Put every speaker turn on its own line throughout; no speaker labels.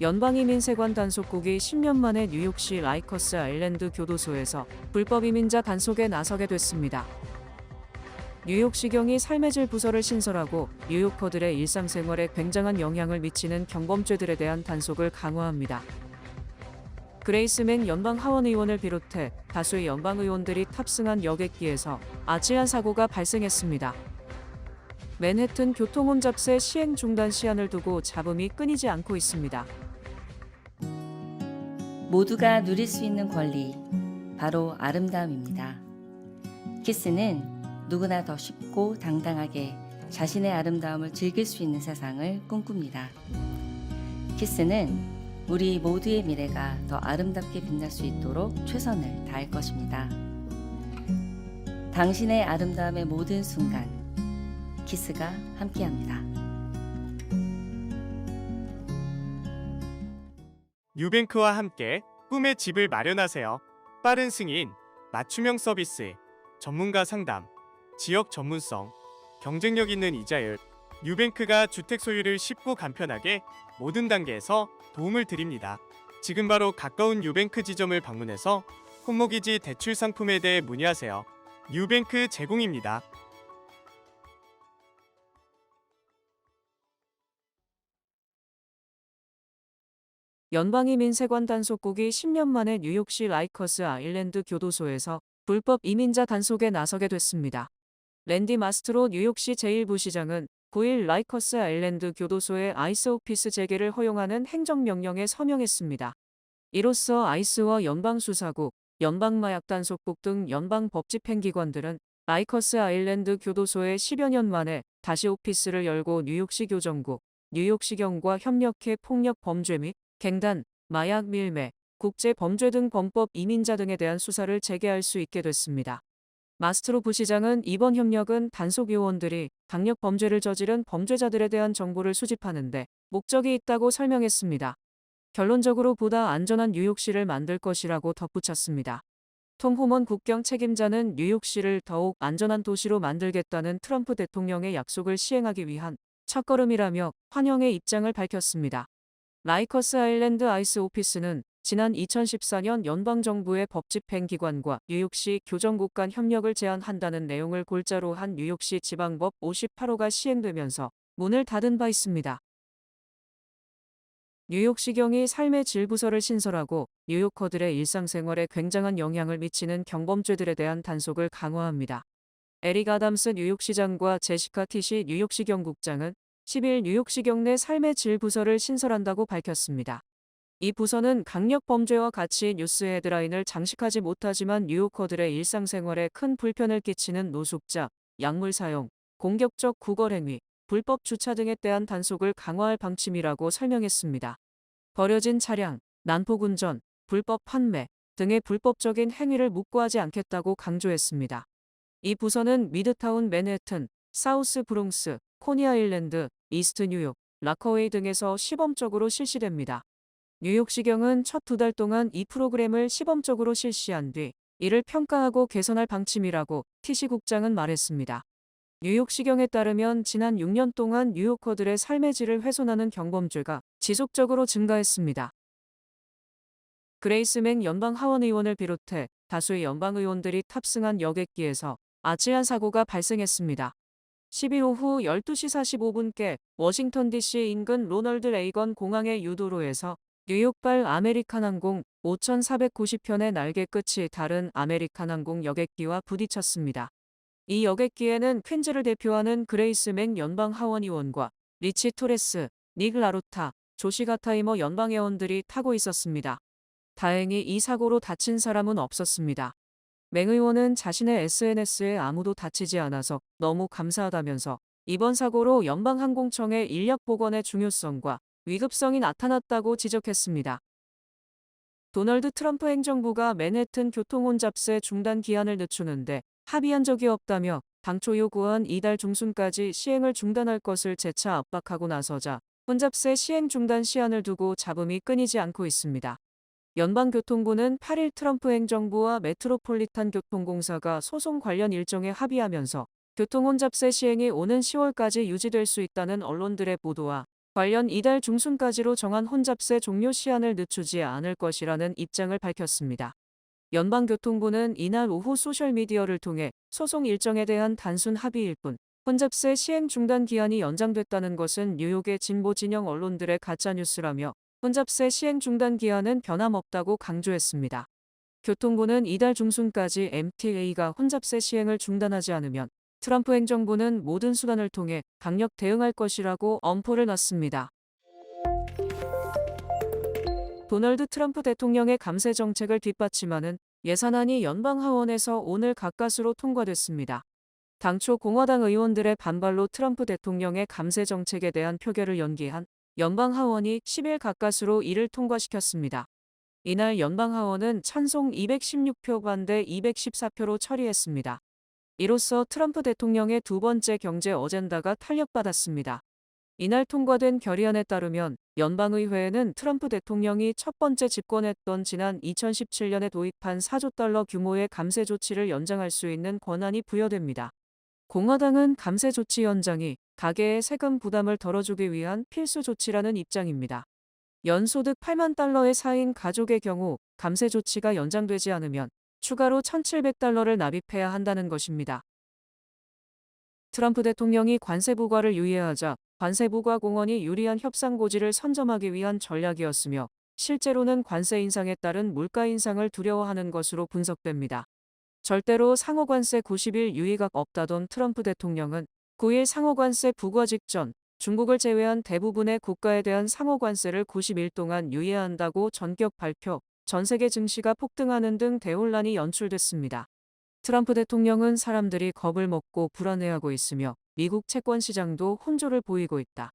연방이민세관 단속국이 10년 만에 뉴욕시 라이커스 아일랜드 교도소에서 불법 이민자 단속에 나서게 됐습니다. 뉴욕시경이 삶의 질 부서를 신설하고 뉴요커들의 일상생활에 굉장한 영향을 미치는 경범죄들에 대한 단속을 강화합니다. 그레이스 맥 연방 하원 의원을 비롯해 다수의 연방 의원들이 탑승한 여객기에서 아찔한 사고가 발생했습니다. 맨해튼 교통 혼잡세 시행 중단 시한을 두고 잡음이 끊이지 않고 있습니다.
모두가 누릴 수 있는 권리, 바로 아름다움입니다. 키스는 누구나 더 쉽고 당당하게 자신의 아름다움을 즐길 수 있는 세상을 꿈꿉니다. 키스는 우리 모두의 미래가 더 아름답게 빛날 수 있도록 최선을 다할 것입니다. 당신의 아름다움의 모든 순간, 키스가 함께합니다.
뉴뱅크와 함께 꿈의 집을 마련하세요. 빠른 승인, 맞춤형 서비스, 전문가 상담, 지역 전문성, 경쟁력 있는 이자율. 뉴뱅크가 주택 소유를 쉽고 간편하게 모든 단계에서 도움을 드립니다. 지금 바로 가까운 뉴뱅크 지점을 방문해서 홈모기지 대출 상품에 대해 문의하세요. 뉴뱅크 제공입니다.
연방이민세관 단속국이 10년 만에 뉴욕시 라이커스 아일랜드 교도소에서 불법 이민자 단속에 나서게 됐습니다. 랜디 마스트로 뉴욕시 제1부시장은 9일 라이커스 아일랜드 교도소의 아이스 오피스 재개를 허용하는 행정명령에 서명했습니다. 이로써 아이스와 연방수사국, 연방마약단속국 등 연방법집행기관들은 라이커스 아일랜드 교도소에 10여 년 만에 다시 오피스를 열고 뉴욕시 교정국, 뉴욕시경과 협력해 폭력 범죄 및 갱단, 마약 밀매, 국제 범죄 등 범법 이민자 등에 대한 수사를 재개할 수 있게 됐습니다. 마스트로 부시장은 이번 협력은 단속 요원들이 강력 범죄를 저지른 범죄자들에 대한 정보를 수집하는 데 목적이 있다고 설명했습니다. 결론적으로 보다 안전한 뉴욕시를 만들 것이라고 덧붙였습니다. 톰 호먼 국경 책임자는 뉴욕시를 더욱 안전한 도시로 만들겠다는 트럼프 대통령의 약속을 시행하기 위한 첫걸음이라며 환영의 입장을 밝혔습니다. 라이커스 아일랜드 아이스 오피스는 지난 2014년 연방정부의 법집행기관과 뉴욕시 교정국 간 협력을 제한한다는 내용을 골자로 한 뉴욕시 지방법 58호가 시행되면서 문을 닫은 바 있습니다. 뉴욕시경이 삶의 질 부서를 신설하고 뉴요커들의 일상생활에 굉장한 영향을 미치는 경범죄들에 대한 단속을 강화합니다. 에릭 아담스 뉴욕시장과 제시카 티시 뉴욕시경국장은 10일 뉴욕시경 내 삶의 질 부서를 신설한다고 밝혔습니다. 이 부서는 강력 범죄와 같이 뉴스 헤드라인을 장식하지 못하지만 뉴요커들의 일상생활에 큰 불편을 끼치는 노숙자, 약물 사용, 공격적 구걸행위, 불법 주차 등에 대한 단속을 강화할 방침이라고 설명했습니다. 버려진 차량, 난폭운전, 불법 판매 등의 불법적인 행위를 묵과하지 않겠다고 강조했습니다. 이 부서는 미드타운 맨해튼, 사우스 브롱스, 코니아일랜드, 이스트 뉴욕, 라커웨이 등에서 시범적으로 실시됩니다. 뉴욕시경은 첫 2달 동안 이 프로그램을 시범적으로 실시한 뒤 이를 평가하고 개선할 방침이라고 티시 국장은 말했습니다. 뉴욕시경에 따르면 지난 6년 동안 뉴요커들의 삶의 질을 훼손하는 경범죄가 지속적으로 증가했습니다. 그레이스 맥 연방 하원 의원을 비롯해 다수의 연방 의원들이 탑승한 여객기에서 아찔한 사고가 발생했습니다. 10일 오후 12시 45분께 워싱턴 DC 인근 로널드 레이건 공항의 유도로에서 뉴욕발 아메리칸 항공 5,490편의 날개 끝이 다른 아메리칸 항공 여객기와 부딪혔습니다. 이 여객기에는 퀸즈를 대표하는 그레이스 맥 연방 하원 의원과 리치 토레스, 닉 라로타, 조시 가타이머 연방 의원들이 타고 있었습니다. 다행히 이 사고로 다친 사람은 없었습니다. 맥 의원은 자신의 SNS에 아무도 다치지 않아서 너무 감사하다면서 이번 사고로 연방항공청의 인력 복원의 중요성과 위급성이 나타났다고 지적했습니다. 도널드 트럼프 행정부가 맨해튼 교통 혼잡세 중단 기한을 늦추는데 합의한 적이 없다며 당초 요구한 이달 중순까지 시행을 중단할 것을 재차 압박하고 나서자 혼잡세 시행 중단 시한을 두고 잡음이 끊이지 않고 있습니다. 연방교통부는 8일 트럼프 행정부와 메트로폴리탄 교통공사가 소송 관련 일정에 합의하면서 교통혼잡세 시행이 오는 10월까지 유지될 수 있다는 언론들의 보도와 관련 이달 중순까지로 정한 혼잡세 종료 시한을 늦추지 않을 것이라는 입장을 밝혔습니다. 연방교통부는 이날 오후 소셜미디어를 통해 소송 일정에 대한 단순 합의일 뿐 혼잡세 시행 중단 기한이 연장됐다는 것은 뉴욕의 진보 진영 언론들의 가짜뉴스라며 혼잡세 시행 중단 기한은 변함없다고 강조했습니다. 교통부는 이달 중순까지 MTA가 혼잡세 시행을 중단하지 않으면 트럼프 행정부는 모든 수단을 통해 강력 대응할 것이라고 엄포를 놨습니다. 도널드 트럼프 대통령의 감세 정책을 뒷받침하는 예산안이 연방하원에서 오늘 가까스로 통과됐습니다. 당초 공화당 의원들의 반발로 트럼프 대통령의 감세 정책에 대한 표결을 연기한 연방하원이 10일 가까스로 이를 통과시켰습니다. 이날 연방하원은 찬송 216표 반대 214표로 처리했습니다. 이로써 트럼프 대통령의 두 번째 경제 어젠다가 탄력받았습니다. 이날 통과된 결의안에 따르면 연방의회에는 트럼프 대통령이 첫 번째 집권했던 지난 2017년에 도입한 4조 달러 규모의 감세 조치를 연장할 수 있는 권한이 부여됩니다. 공화당은 감세 조치 연장이 가계의 세금 부담을 덜어주기 위한 필수 조치라는 입장입니다. 연소득 8만 달러의 사인 가족의 경우 감세 조치가 연장되지 않으면 추가로 1,700달러를 납입해야 한다는 것입니다. 트럼프 대통령이 관세 부과를 유예하자 관세 부과 공헌이 유리한 협상 고지를 선점하기 위한 전략이었으며 실제로는 관세 인상에 따른 물가 인상을 두려워하는 것으로 분석됩니다. 절대로 상호관세 90일 유예가 없다던 트럼프 대통령은 9일 상호관세 부과 직전 중국을 제외한 대부분의 국가에 대한 상호관세를 90일 동안 유예한다고 전격 발표, 전 세계 증시가 폭등하는 등 대혼란이 연출됐습니다. 트럼프 대통령은 사람들이 겁을 먹고 불안해하고 있으며 미국 채권 시장도 혼조를 보이고 있다.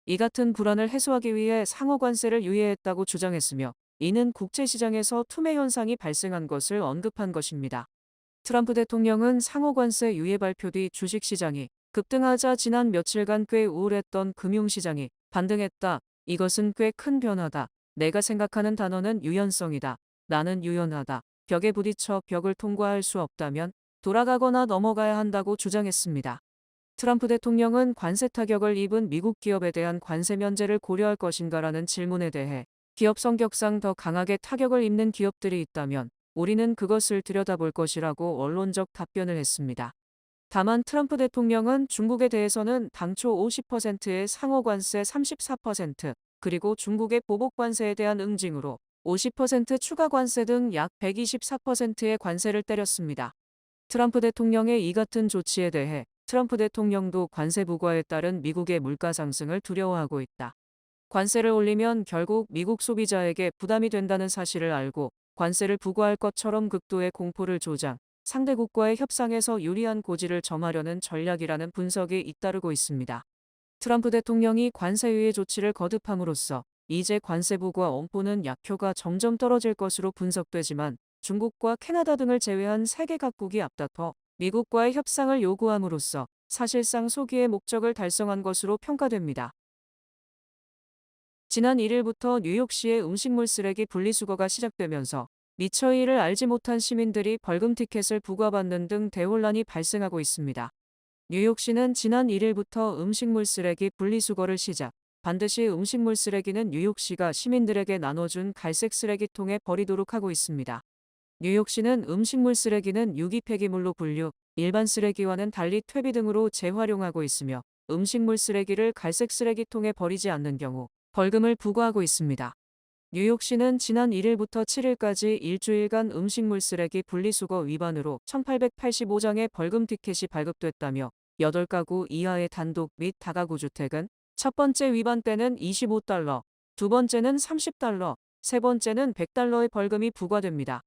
이 같은 불안을 해소하기 위해 상호관세를 유예했다고 주장했으며 이는 국제시장에서 투매 현상이 발생한 것을 언급한 것입니다. 트럼프 대통령은 상호관세 유예 발표 뒤 주식시장이 급등하자 지난 며칠간 꽤 우울했던 금융시장이 반등했다. 이것은 꽤 큰 변화다. 내가 생각하는 단어는 유연성이다. 나는 유연하다. 벽에 부딪혀 벽을 통과할 수 없다면 돌아가거나 넘어가야 한다고 주장했습니다. 트럼프 대통령은 관세 타격을 입은 미국 기업에 대한 관세 면제를 고려할 것인가라는 질문에 대해 기업 성격상 더 강하게 타격을 입는 기업들이 있다면 우리는 그것을 들여다볼 것이라고 원론적 답변을 했습니다. 다만 트럼프 대통령은 중국에 대해서는 당초 50%의 상호관세 34% 그리고 중국의 보복관세에 대한 응징으로 50% 추가 관세 등 약 124%의 관세를 때렸습니다. 트럼프 대통령의 이 같은 조치에 대해 트럼프 대통령도 관세 부과에 따른 미국의 물가 상승을 두려워하고 있다. 관세를 올리면 결국 미국 소비자에게 부담이 된다는 사실을 알고 관세를 부과할 것처럼 극도의 공포를 조장, 상대국과의 협상에서 유리한 고지를 점하려는 전략이라는 분석이 잇따르고 있습니다. 트럼프 대통령이 관세 유예 조치를 거듭함으로써 이제 관세 부과 엄포는 약효가 점점 떨어질 것으로 분석되지만 중국과 캐나다 등을 제외한 세계 각국이 앞다퉈 미국과의 협상을 요구함으로써 사실상 소기의 목적을 달성한 것으로 평가됩니다. 지난 1일부터 뉴욕시의 음식물 쓰레기 분리수거가 시작되면서 미처 이를 알지 못한 시민들이 벌금 티켓을 부과받는 등 대혼란이 발생하고 있습니다. 뉴욕시는 지난 1일부터 음식물 쓰레기 분리수거를 시작, 반드시 음식물 쓰레기는 뉴욕시가 시민들에게 나눠준 갈색 쓰레기통에 버리도록 하고 있습니다. 뉴욕시는 음식물 쓰레기는 유기 폐기물로 분류, 일반 쓰레기와는 달리 퇴비 등으로 재활용하고 있으며 음식물 쓰레기를 갈색 쓰레기통에 버리지 않는 경우 벌금을 부과하고 있습니다. 뉴욕시는 지난 1일부터 7일까지 일주일간 음식물 쓰레기 분리수거 위반으로 1,885장의 벌금 티켓이 발급됐다며 8가구 이하의 단독 및 다가구 주택은 첫 번째 위반 때는 $25, 두 번째는 $30, 세 번째는 $100의 벌금이 부과됩니다.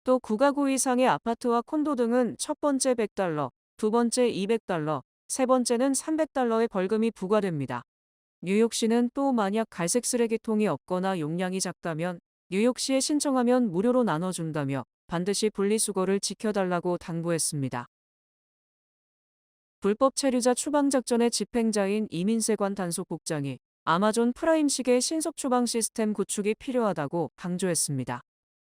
또 9가구 이상의 아파트와 콘도 등은 첫 번째 $100, 두 번째 $200, 세 번째는 $300의 벌금이 부과됩니다. 뉴욕시는 또 만약 갈색 쓰레기통이 없거나 용량이 작다면 뉴욕시에 신청하면 무료로 나눠준다며 반드시 분리수거를 지켜달라고 당부했습니다. 불법 체류자 추방작전의 집행자인 이민세관 단속국장이 아마존 프라임식의 신속 추방 시스템 구축이 필요하다고 강조했습니다.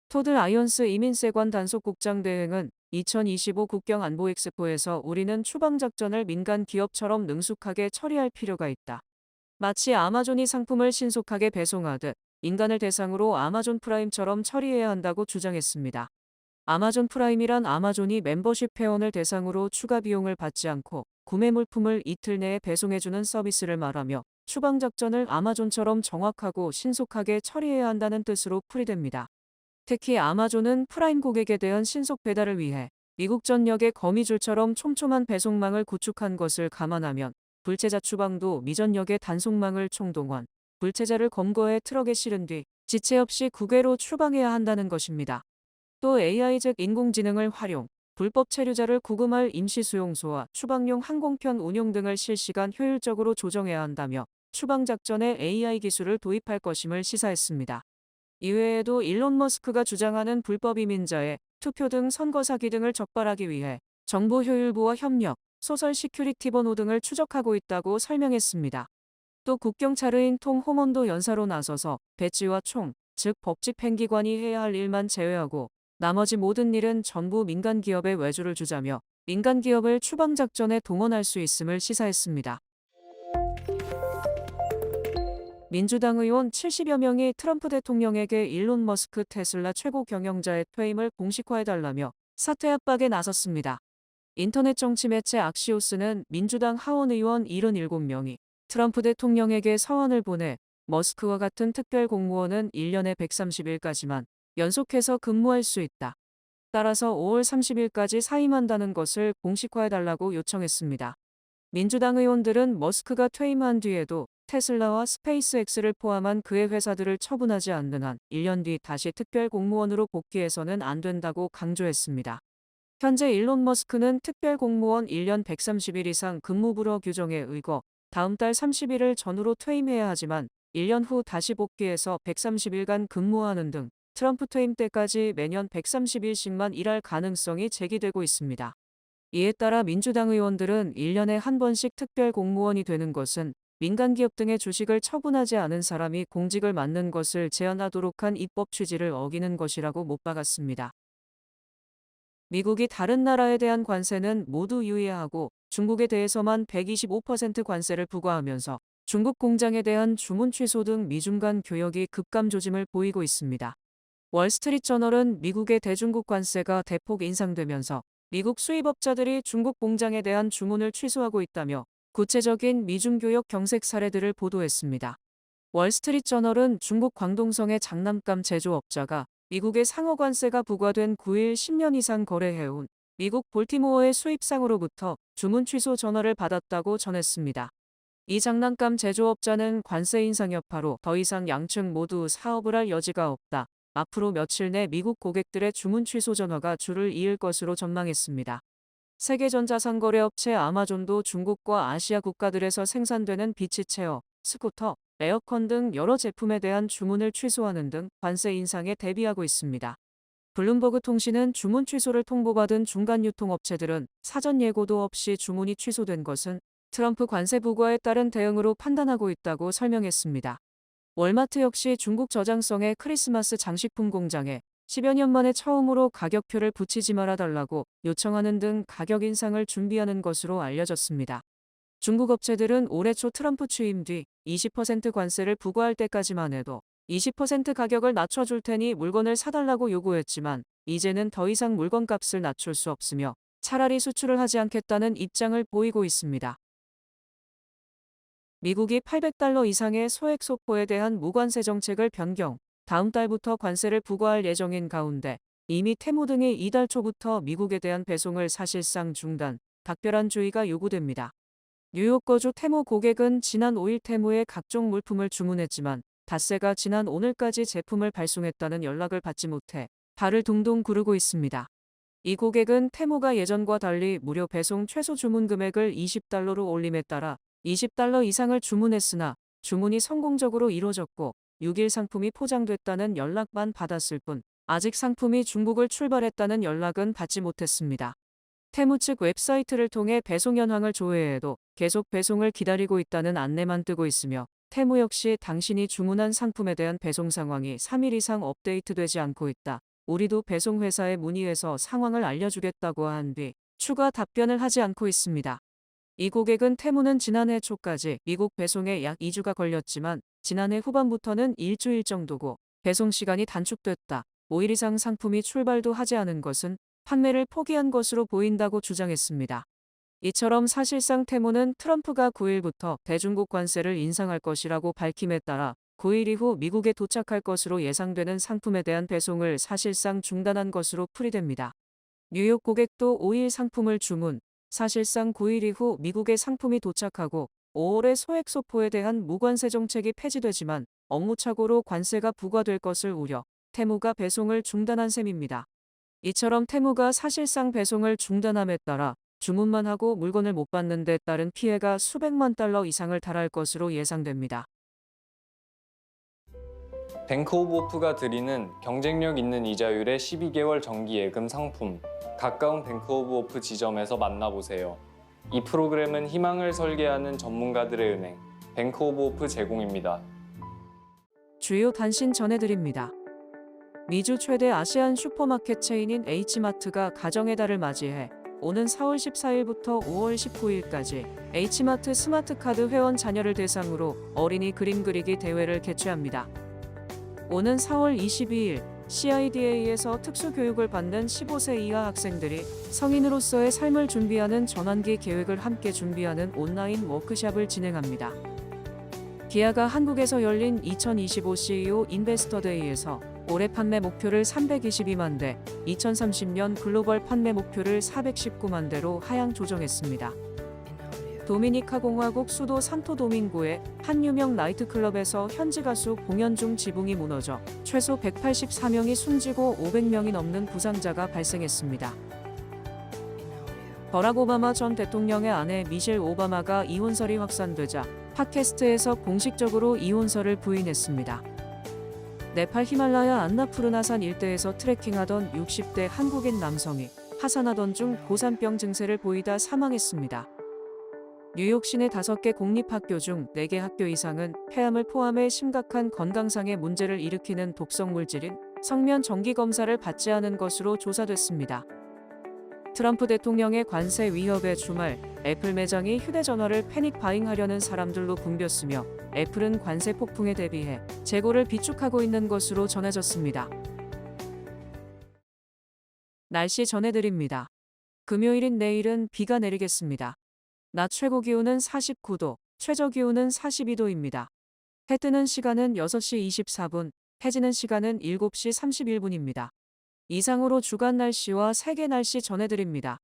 토드 아이언스 이민세관 단속국장 대행은 2025 국경 안보 엑스포에서 우리는 추방작전을 민간 기업처럼 능숙하게 처리할 필요가 있다. 마치 아마존이 상품을 신속하게 배송하듯 인간을 대상으로 아마존 프라임처럼 처리해야 한다고 주장했습니다. 아마존 프라임이란 아마존이 멤버십 회원을 대상으로 추가 비용을 받지 않고 구매 물품을 이틀 내에 배송해주는 서비스를 말하며 추방 작전을 아마존처럼 정확하고 신속하게 처리해야 한다는 뜻으로 풀이됩니다. 특히 아마존은 프라임 고객에 대한 신속 배달을 위해 미국 전역의 거미줄처럼 촘촘한 배송망을 구축한 것을 감안하면 불체자 추방도 미전역의 단속망을 총동원, 불체자를 검거해 트럭에 실은 뒤 지체 없이 국외로 추방해야 한다는 것입니다. 또 AI 즉 인공지능을 활용, 불법 체류자를 구금할 임시수용소와 추방용 항공편 운용 등을 실시간 효율적으로 조정해야 한다며 추방 작전에 AI 기술을 도입할 것임을 시사했습니다. 이외에도 일론 머스크가 주장하는 불법 이민자의 투표 등 선거 사기 등을 적발하기 위해 정보 효율부와 협력, 소설 시큐리티 번호 등을 추적하고 있다고 설명했습니다. 또 국경찰의인 톰 호먼도 연사로 나서서 배지와 총, 즉 법집 행기관이 해야 할 일만 제외하고 나머지 모든 일은 전부 민간 기업에 외주를 주자며 민간 기업을 추방 작전에 동원할 수 있음을 시사했습니다. 민주당 의원 70여 명이 트럼프 대통령에게 일론 머스크 테슬라 최고 경영자의 퇴임을 공식화해달라며 사퇴 압박에 나섰습니다. 인터넷 정치 매체 악시오스는 민주당 하원 의원 77명이 트럼프 대통령에게 서한을 보내 머스크와 같은 특별 공무원은 1년에 130일까지만 연속해서 근무할 수 있다. 따라서 5월 30일까지 사임한다는 것을 공식화해달라고 요청했습니다. 민주당 의원들은 머스크가 퇴임한 뒤에도 테슬라와 스페이스X를 포함한 그의 회사들을 처분하지 않는 한 1년 뒤 다시 특별 공무원으로 복귀해서는 안 된다고 강조했습니다. 현재 일론 머스크는 특별 공무원 1년 130일 이상 근무 불허 규정에 의거 다음 달 30일을 전후로 퇴임해야 하지만 1년 후 다시 복귀해서 130일간 근무하는 등 트럼프 퇴임 때까지 매년 130일씩만 일할 가능성이 제기되고 있습니다. 이에 따라 민주당 의원들은 1년에 한 번씩 특별 공무원이 되는 것은 민간 기업 등의 주식을 처분하지 않은 사람이 공직을 맡는 것을 제한하도록 한 입법 취지를 어기는 것이라고 못 박았습니다. 미국이 다른 나라에 대한 관세는 모두 유예하고 중국에 대해서만 125% 관세를 부과하면서 중국 공장에 대한 주문 취소 등 미중 간 교역이 급감 조짐을 보이고 있습니다. 월스트리트저널은 미국의 대중국 관세가 대폭 인상되면서 미국 수입업자들이 중국 공장에 대한 주문을 취소하고 있다며 구체적인 미중 교역 경색 사례들을 보도했습니다. 월스트리트저널은 중국 광동성의 장난감 제조업자가 미국의 상어 관세가 부과된 9일 10년 이상 거래해온 미국 볼티모어의 수입상으로부터 주문 취소 전화를 받았다고 전했습니다. 이 장난감 제조업자는 관세 인상 여파로 더 이상 양측 모두 사업을 할 여지가 없다. 앞으로 며칠 내 미국 고객들의 주문 취소 전화가 줄을 이을 것으로 전망했습니다. 세계 전자상거래업체 아마존도 중국과 아시아 국가들에서 생산되는 비치체어, 스쿠터, 에어컨 등 여러 제품에 대한 주문을 취소하는 등 관세 인상에 대비하고 있습니다. 블룸버그 통신은 주문 취소를 통보받은 중간 유통업체들은 사전 예고도 없이 주문이 취소된 것은 트럼프 관세 부과에 따른 대응으로 판단하고 있다고 설명했습니다. 월마트 역시 중국 저장성의 크리스마스 장식품 공장에 10여 년 만에 처음으로 가격표를 붙이지 말아달라고 요청하는 등 가격 인상을 준비하는 것으로 알려졌습니다. 중국 업체들은 올해 초 트럼프 취임 뒤 20% 관세를 부과할 때까지만 해도 20% 가격을 낮춰줄 테니 물건을 사달라고 요구했지만 이제는 더 이상 물건값을 낮출 수 없으며 차라리 수출을 하지 않겠다는 입장을 보이고 있습니다. 미국이 $800 이상의 소액 소포에 대한 무관세 정책을 변경, 다음 달부터 관세를 부과할 예정인 가운데 이미 테무 등이 이달 초부터 미국에 대한 배송을 사실상 중단, 각별한 주의가 요구됩니다. 뉴욕 거주 테무 고객은 지난 5일 테무에 각종 물품을 주문했지만 닷새가 지난 오늘까지 제품을 발송했다는 연락을 받지 못해 발을 동동 구르고 있습니다. 이 고객은 테무가 예전과 달리 무료 배송 최소 주문 금액을 $20로 올림에 따라 $20 이상을 주문했으나 주문이 성공적으로 이뤄졌고 6일 상품이 포장됐다는 연락만 받았을 뿐 아직 상품이 중국을 출발했다는 연락은 받지 못했습니다. 테무 측 웹사이트를 통해 배송 현황을 조회해도 계속 배송을 기다리고 있다는 안내만 뜨고 있으며 테무 역시 당신이 주문한 상품에 대한 배송 상황이 3일 이상 업데이트되지 않고 있다. 우리도 배송 회사에 문의해서 상황을 알려주겠다고 한 뒤 추가 답변을 하지 않고 있습니다. 이 고객은 테무는 지난해 초까지 미국 배송에 약 2주가 걸렸지만 지난해 후반부터는 일주일 정도고 배송 시간이 단축됐다. 5일 이상 상품이 출발도 하지 않은 것은 판매를 포기한 것으로 보인다고 주장했습니다. 이처럼 사실상 테무는 트럼프가 9일부터 대중국 관세를 인상할 것이라고 밝힘에 따라 9일 이후 미국에 도착할 것으로 예상되는 상품에 대한 배송을 사실상 중단한 것으로 풀이됩니다. 뉴욕 고객도 5일 상품을 주문, 사실상 9일 이후 미국에 상품이 도착하고 5월에 소액 소포에 대한 무관세 정책이 폐지되지만 업무착오로 관세가 부과될 것을 우려 테무가 배송을 중단한 셈입니다. 이처럼 테무가 사실상 배송을 중단함에 따라 주문만 하고 물건을 못 받는 데 따른 피해가 수백만 달러 이상을 달할 것으로 예상됩니다.
뱅크 오브 오프가 드리는 경쟁력 있는 이자율의 12개월 정기 예금 상품, 가까운 뱅크 오브 오프 지점에서 만나보세요. 이 프로그램은 희망을 설계하는 전문가들의 은행, 뱅크 오브 오프 제공입니다.
주요 단신 전해드립니다. 미주 최대 아시안 슈퍼마켓 체인인 H마트가 가정의 달을 맞이해 오는 4월 14일부터 5월 19일까지 H마트 스마트카드 회원 자녀를 대상으로 어린이 그림 그리기 대회를 개최합니다. 오는 4월 22일 CIDA에서 특수교육을 받는 15세 이하 학생들이 성인으로서의 삶을 준비하는 전환기 계획을 함께 준비하는 온라인 워크숍을 진행합니다. 기아가 한국에서 열린 2025 CEO 인베스터데이에서 올해 판매 목표를 322만 대, 2030년 글로벌 판매 목표를 419만 대로 하향 조정했습니다. 도미니카 공화국 수도 산토도밍고의 한 유명 나이트클럽에서 현지 가수 공연 중 지붕이 무너져 최소 184명이 숨지고 500명이 넘는 부상자가 발생했습니다. 버락 오바마 전 대통령의 아내 미셸 오바마가 이혼설이 확산되자 팟캐스트에서 공식적으로 이혼설을 부인했습니다. 네팔 히말라야 안나푸르나산 일대에서 트레킹하던 60대 한국인 남성이 하산하던 중 고산병 증세를 보이다 사망했습니다. 뉴욕 시내 5개 공립학교 중 4개 학교 이상은 폐암을 포함해 심각한 건강상의 문제를 일으키는 독성 물질인 성면 정기 검사를 받지 않은 것으로 조사됐습니다. 트럼프 대통령의 관세 위협에 주말 애플 매장이 휴대전화를 패닉 바잉하려는 사람들로 붐볐으며 애플은 관세 폭풍에 대비해 재고를 비축하고 있는 것으로 전해졌습니다. 날씨 전해드립니다. 금요일인 내일은 비가 내리겠습니다. 낮 최고 기온은 49도, 최저 기온은 42도입니다. 해 뜨는 시간은 6시 24분, 해지는 시간은 7시 31분입니다. 이상으로 주간 날씨와 세계 날씨 전해드립니다.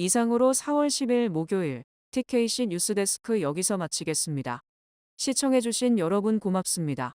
이상으로 4월 10일 목요일 TKC 뉴스데스크 여기서 마치겠습니다. 시청해주신 여러분 고맙습니다.